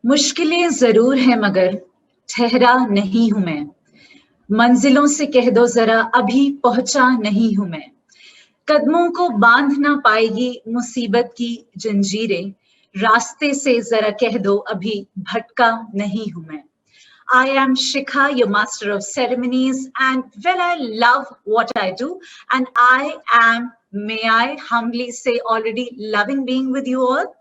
मुश्किलें जरूर है मगर ठहरा नहीं हूं मैं। मंजिलों से कह दो जरा अभी पहुंचा नहीं हूं मैं। कदमों को बांध ना पाएगी मुसीबत की जंजीरें। रास्ते से जरा कह दो अभी भटका नहीं हूं मैं। I am Shikha, your master of ceremonies, and well, I love what I do, and I am, may I humbly say, already loving being with you all.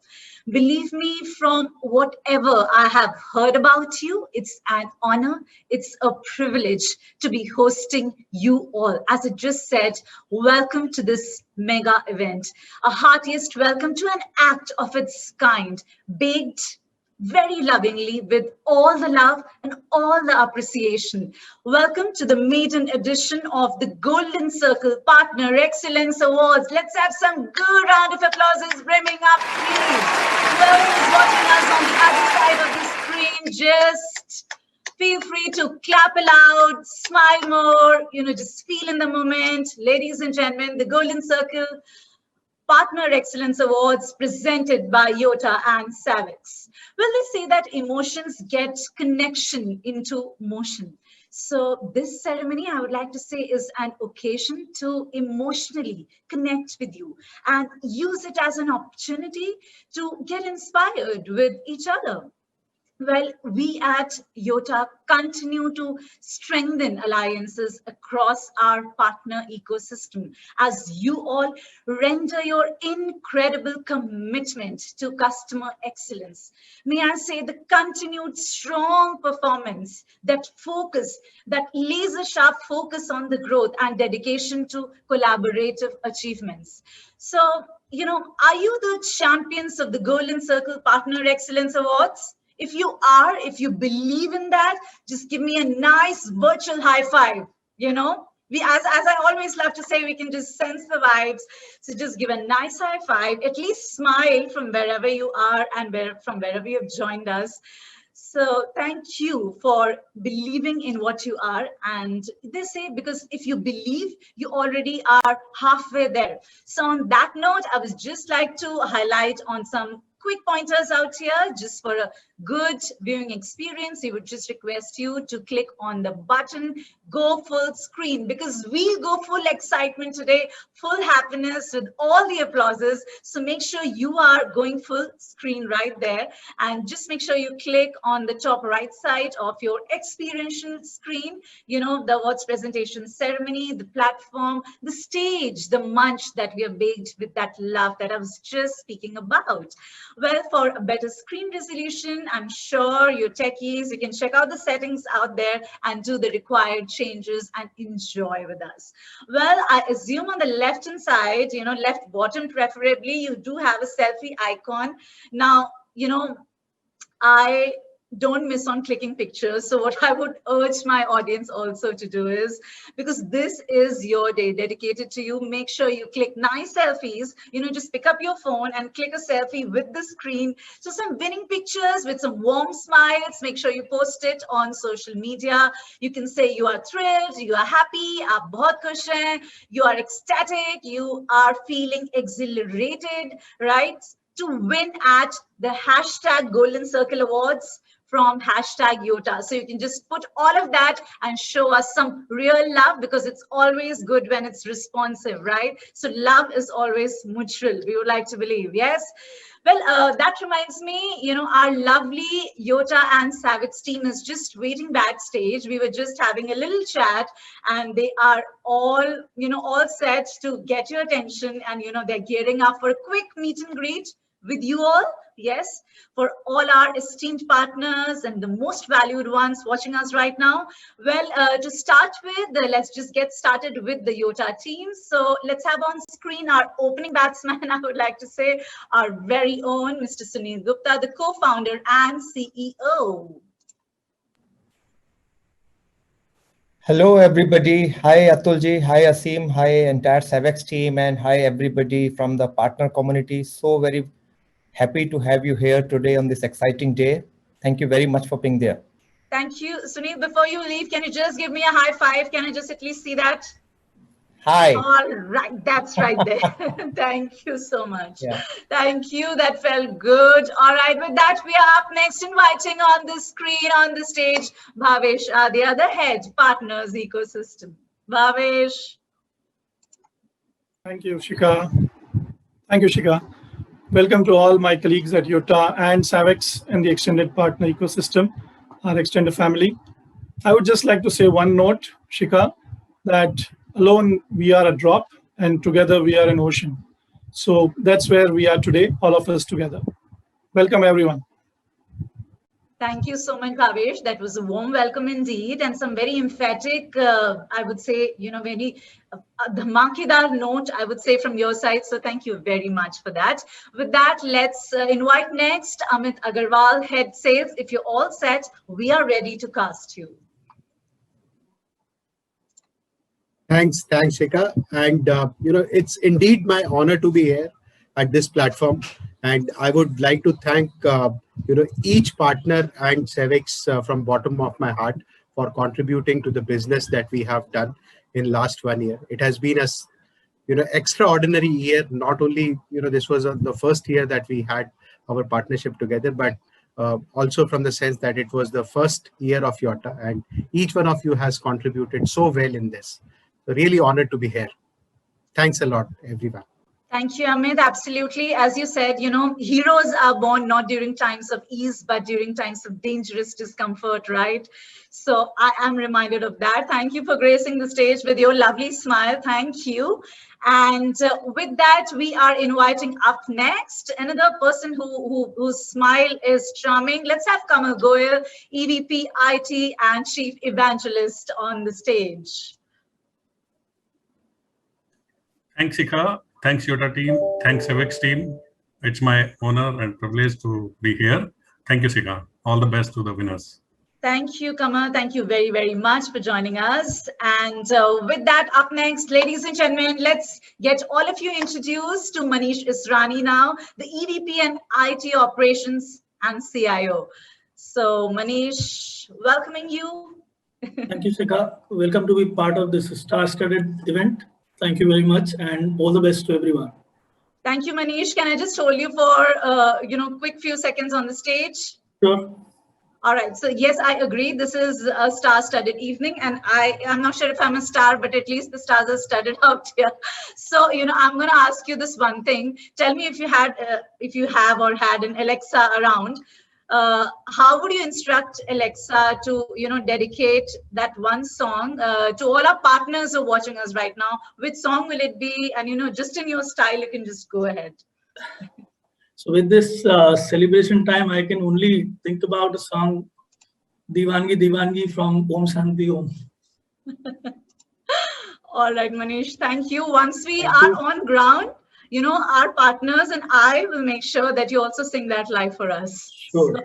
Believe me, from whatever I have heard about you, it's an honor, it's a privilege to be hosting you all. As I just said, welcome to this mega event. A heartiest welcome to an act of its kind, baked very lovingly with all the love and all the appreciation. Welcome to the maiden edition of the Golden Circle Partner Excellence Awards. Let's have some good round of applause brimming up, please. Whoever is watching us on the other side of the screen, just feel free to clap aloud, smile more, just feel in the moment. Ladies and gentlemen, the Golden Circle Partner Excellence Awards presented by Yota and Savix. Well, they say that emotions get connection into motion. So this ceremony, I would like to say, is an occasion to emotionally connect with you and use it as an opportunity to get inspired with each other. Well, we at Yota continue to strengthen alliances across our partner ecosystem as you all render your incredible commitment to customer excellence. May I say the continued strong performance, that focus, that laser sharp focus on the growth and dedication to collaborative achievements. So, are you the champions of the Golden Circle Partner Excellence Awards? If you are, if you believe in that, just give me a nice virtual high five. We, as I always love to say, we can just sense the vibes. So just give a nice high five, at least smile from wherever you are and from wherever you have joined us. So thank you for believing in what you are. And they say, because if you believe, you already are halfway there. So on that note, I would just like to highlight on some quick pointers out here just for a good viewing experience. We would just request you to click on the button, go full screen, because we go full excitement today, full happiness with all the applauses. So make sure you are going full screen right there, and just make sure you click on the top right side of your experiential screen, the awards presentation ceremony, the platform, the stage, the munch that we have baked with that love that I was just speaking about. Well, for a better screen resolution, I'm sure you techies, you can check out the settings out there and do the required changes and enjoy with us. Well, I assume on the left-hand side, left bottom preferably, you do have a selfie icon. Now, I don't miss on clicking pictures. So what I would urge my audience also to do is, because this is your day dedicated to you, make sure you click nice selfies, just pick up your phone and click a selfie with the screen. So some winning pictures with some warm smiles, make sure you post it on social media. You can say you are thrilled, you are happy, aap bahut khush hain, you are ecstatic, you are feeling exhilarated, right? To win at the hashtag Golden Circle Awards from hashtag Yota. So you can just put all of that and show us some real love, because it's always good when it's responsive, right? So love is always mutual, we would like to believe, yes? Well, that reminds me, our lovely Yota and Savitz team is just waiting backstage. We were just having a little chat, and they are all, all set to get your attention, and, they're gearing up for a quick meet and greet with you all. Yes, for all our esteemed partners and the most valued ones watching us right now. Well, to start with, let's just get started with the Yota team. So let's have on screen our opening batsman, I would like to say, our very own Mr. Sunil Gupta, the co-founder and CEO. Hello, everybody. Hi, Atulji. Hi, Asim. Hi, entire Savex team. And hi, everybody from the partner community. So very happy to have you here today on this exciting day. Thank you very much for being there. Thank you. Sunil, before you leave, can you just give me a high five? Can I just at least see that? Hi. All right, that's right there. Thank you so much. Yeah. Thank you. That felt good. All right, with that, we are up next inviting on the screen, on the stage, Bhavesh, the other head, Partners Ecosystem. Bhavesh. Thank you, Shika. Thank you, Shika. Welcome to all my colleagues at Yotta and Savex and the extended partner ecosystem, our extended family. I would just like to say one note, Shika, that alone we are a drop and together we are an ocean. So that's where we are today, all of us together. Welcome, everyone. Thank you so much, Bhavesh. That was a warm welcome indeed, and some very emphatic, I would say, very dhamakidar note, I would say, from your side. So thank you very much for that. With that, let's invite next Amit Agarwal, Head Sales. If you're all set, we are ready to cast you. Thanks, Shika. And it's indeed my honor to be here at this platform. And I would like to thank each partner and Savex from bottom of my heart for contributing to the business that we have done in last 1 year. It has been a extraordinary year. Not only this was the first year that we had our partnership together, but also from the sense that it was the first year of Yotta, and each one of you has contributed so well in this. So really honored to be here. Thanks a lot, everyone. Thank you, Amit. Absolutely. As you said, heroes are born not during times of ease, but during times of dangerous discomfort, right? So I am reminded of that. Thank you for gracing the stage with your lovely smile. Thank you. And with that, we are inviting up next another person whose smile is charming. Let's have Kamal Goyal, EVP IT and Chief Evangelist on the stage. Thanks, Shika. Thanks, Yotta team. Thanks, Savex team. It's my honor and privilege to be here. Thank you, Shika. All the best to the winners. Thank you, Kamal. Thank you very, very much for joining us. And with that, up next, ladies and gentlemen, let's get all of you introduced to Manish Israni now, the EVP and IT Operations and CIO. So, Manish, welcoming you. Thank you, Shika. Welcome to be part of this star-studded event. Thank you very much, and all the best to everyone. Thank you, Manish. Can I just hold you for quick few seconds on the stage? Sure. All right. So yes, I agree. This is a star-studded evening, and I'm not sure if I'm a star, but at least the stars are studded out here. So I'm going to ask you this one thing. Tell me if you have or had an Alexa around. How would you instruct Alexa to dedicate that one song to all our partners who are watching us right now? Which song will it be? And just in your style, you can just go ahead. So with this celebration time, I can only think about a song, Divangi Divangi from Om Shanti Om. All right, Manish, thank you. Once we are on ground, our partners and I will make sure that you also sing that live for us. Sure. So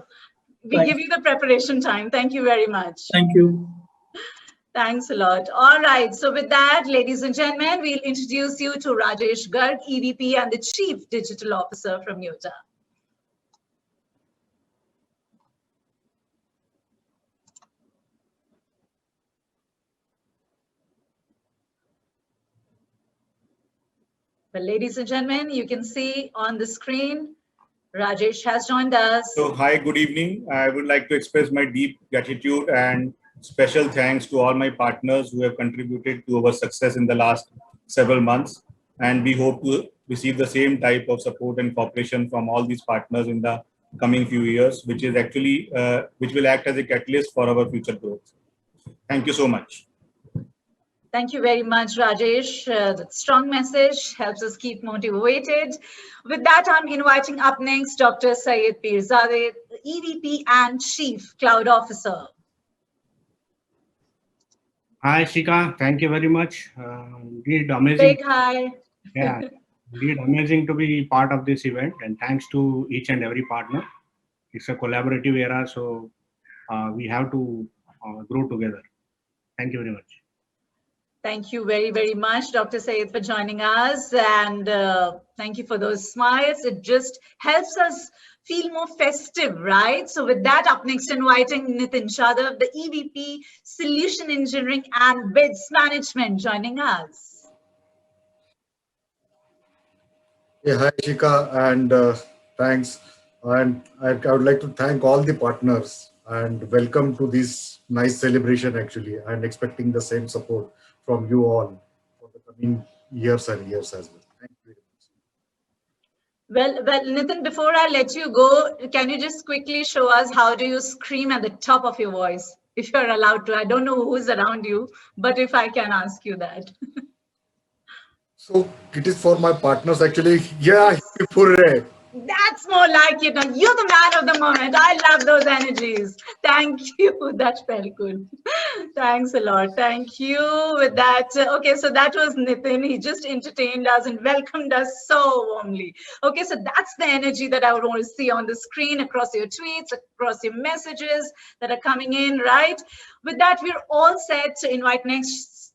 we give you the preparation time. Thank you very much. Thank you. Thanks a lot. All right. So with that, ladies and gentlemen, we'll introduce you to Rajesh Garg, EVP and the Chief Digital Officer from Yotta. Well, ladies and gentlemen, you can see on the screen, Rajesh has joined us. So, hi, good evening. I would like to express my deep gratitude and special thanks to all my partners who have contributed to our success in the last several months. And we hope to receive the same type of support and cooperation from all these partners in the coming few years, which is actually, which will act as a catalyst for our future growth. Thank you so much. Thank you very much, Rajesh. That strong message helps us keep motivated. With that, I'm inviting up next Dr. Syed Pirzadeh, EVP and Chief Cloud Officer. Hi, Shika. Thank you very much. Indeed amazing. Big hi. Yeah, indeed amazing to be part of this event, and thanks to each and every partner. It's a collaborative era, so we have to grow together. Thank you very much. Thank you very, very much, Dr. Syed, for joining us. And thank you for those smiles. It just helps us feel more festive, right? So with that, up next, inviting Nitin Shadav, the EVP, Solution Engineering and Bids Management, joining us. Yeah, hi Shika, and thanks. And I would like to thank all the partners and welcome to this nice celebration actually, and expecting the same support from you all for the coming years and years as well. Thank you very much. Well, Nitin, before I let you go, can you just quickly show us how do you scream at the top of your voice, if you're allowed to? I don't know who's around you, but if I can ask you that. So it is for my partners actually. Yeah, hooray. That's more like it. You're the man of the moment. I love those energies. Thank you. That felt good. Thanks a lot. Thank you. With that, okay, so that was Nitin. He just entertained us and welcomed us so warmly. Okay, so that's the energy that I would want to see on the screen across your tweets, across your messages that are coming in, right? With that, we're all set to invite next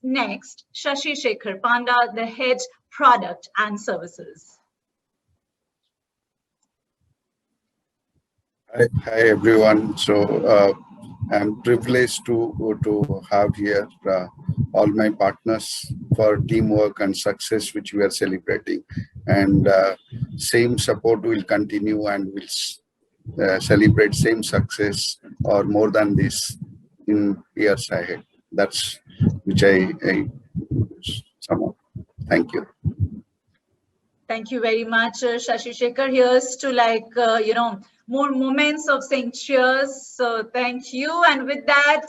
Shashi Shekhar Panda, the head product and services. Hi everyone. So I'm privileged to have here all my partners for teamwork and success which we are celebrating, and same support will continue, and we'll celebrate same success or more than this in years ahead. That's which I sum up. Thank you. Thank you very much, Shashi Shekhar. Here's to more moments of saying cheers. So thank you. And with that,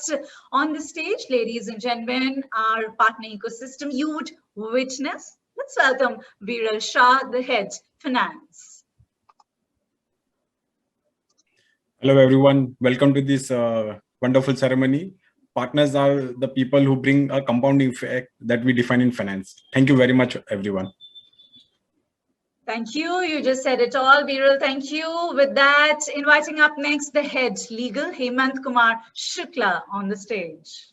on the stage, ladies and gentlemen, our partner ecosystem, you would witness. Let's welcome Viral Shah, the head finance. Hello, everyone. Welcome to this wonderful ceremony. Partners are the people who bring a compounding effect that we define in finance. Thank you very much, everyone. Thank you. You just said it all, Viral. Thank you. With that, inviting up next the head legal, Hemant Kumar Shukla, on the stage.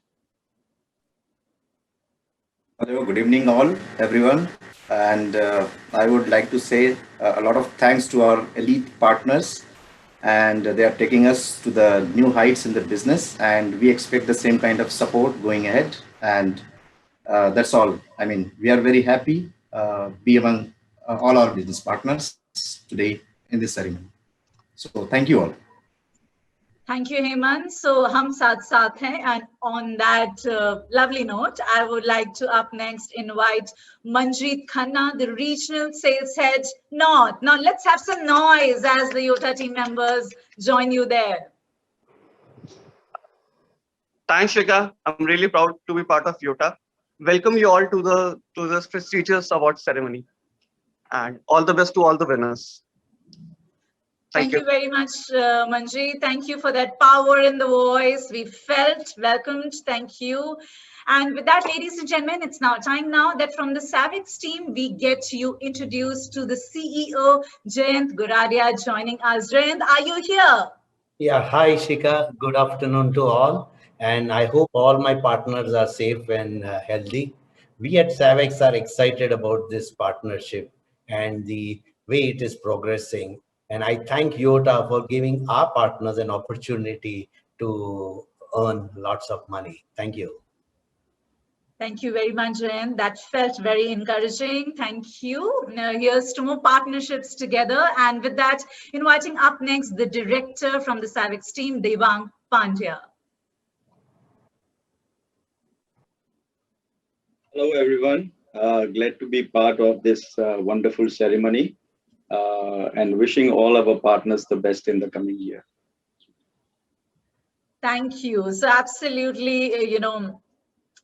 Hello, good evening all, everyone. And I would like to say a lot of thanks to our elite partners, and they are taking us to the new heights in the business, and we expect the same kind of support going ahead. And that's all. I mean, we are very happy be among all our business partners today in this ceremony. So thank you all. Thank you, Hemant. So hum saath hain, and on that lovely note, I would like to up next invite Manjeet Khanna, the regional sales head North. Now let's have some noise as the YOTA team members join you there. Thanks, Shika. I'm really proud to be part of YOTA. Welcome you all to this prestigious award ceremony, and all the best to all the winners. Thank you very much, Manjeet. Thank you for that power in the voice. We felt welcomed. Thank you. And with that, ladies and gentlemen, it's now time that from the Savix team, we get you introduced to the CEO, Jayant Goradia, joining us. Jayant, are you here? Yeah, hi, Shika. Good afternoon to all. And I hope all my partners are safe and healthy. We at Savix are excited about this partnership and the way it is progressing. And I thank YOTA for giving our partners an opportunity to earn lots of money. Thank you. Thank you very much, Jayant. That felt very encouraging. Thank you. Now here's to more partnerships together. And with that, inviting up next the director from the Savix team, Devang Pandya. Hello, everyone. Glad to be part of this wonderful ceremony. And wishing all our partners the best in the coming year. Thank you. So absolutely,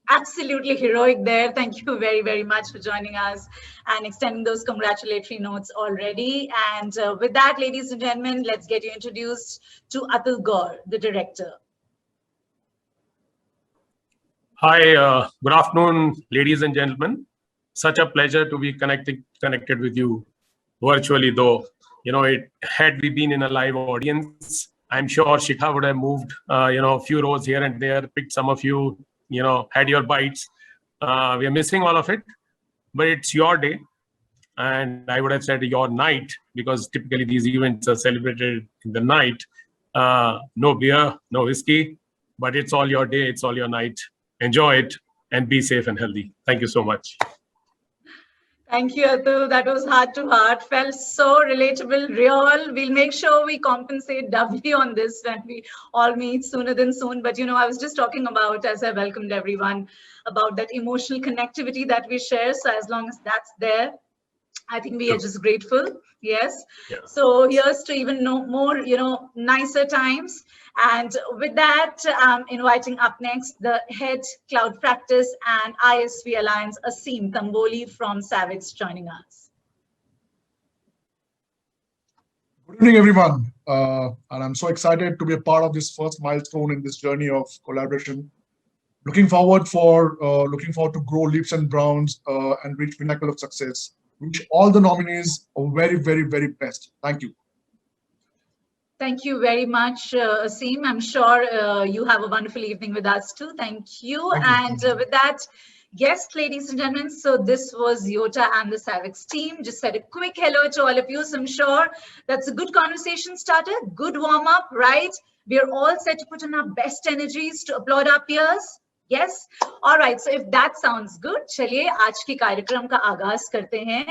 absolutely heroic there. Thank you very, very much for joining us and extending those congratulatory notes already. And with that, ladies and gentlemen, let's get you introduced to Atul Gaur, the director. Hi, good afternoon, ladies and gentlemen. Such a pleasure to be connected with you virtually, though. Had we been in a live audience, I'm sure Shikha would have moved, a few rows here and there, picked some of you, had your bites. We are missing all of it, but it's your day. And I would have said your night, because typically these events are celebrated in the night. No beer, no whiskey, but it's all your day, it's all your night. Enjoy it and be safe and healthy. Thank you so much. Thank you, Atul. That was heart to heart. Felt so relatable, real. We'll make sure we compensate doubly on this when we all meet sooner than soon. But, I was just talking about, as I welcomed everyone, about that emotional connectivity that we share. So as long as that's there, I think we are just grateful. Yes. Yeah. So here's to even know more, nicer times. And with that, I'm inviting up next the head cloud practice and ISV Alliance, Aseem Kamboli from Savix, joining us. Good evening, everyone. And I'm so excited to be a part of this first milestone in this journey of collaboration. Looking forward to grow leaps and bounds and reach pinnacle of success. Wish all the nominees a very, very, very best. Thank you. Thank you very much, Aseem. I'm sure you have a wonderful evening with us too. Thank you. And with that, yes, ladies and gentlemen, so this was Yota and the Savix team. Just said a quick hello to all of you. So I'm sure that's a good conversation starter, good warm-up, right? We are all set to put in our best energies to applaud our peers. Yes. All right. So if that sounds good, चलिए आज के कार्यक्रम का आगाज करते हैं.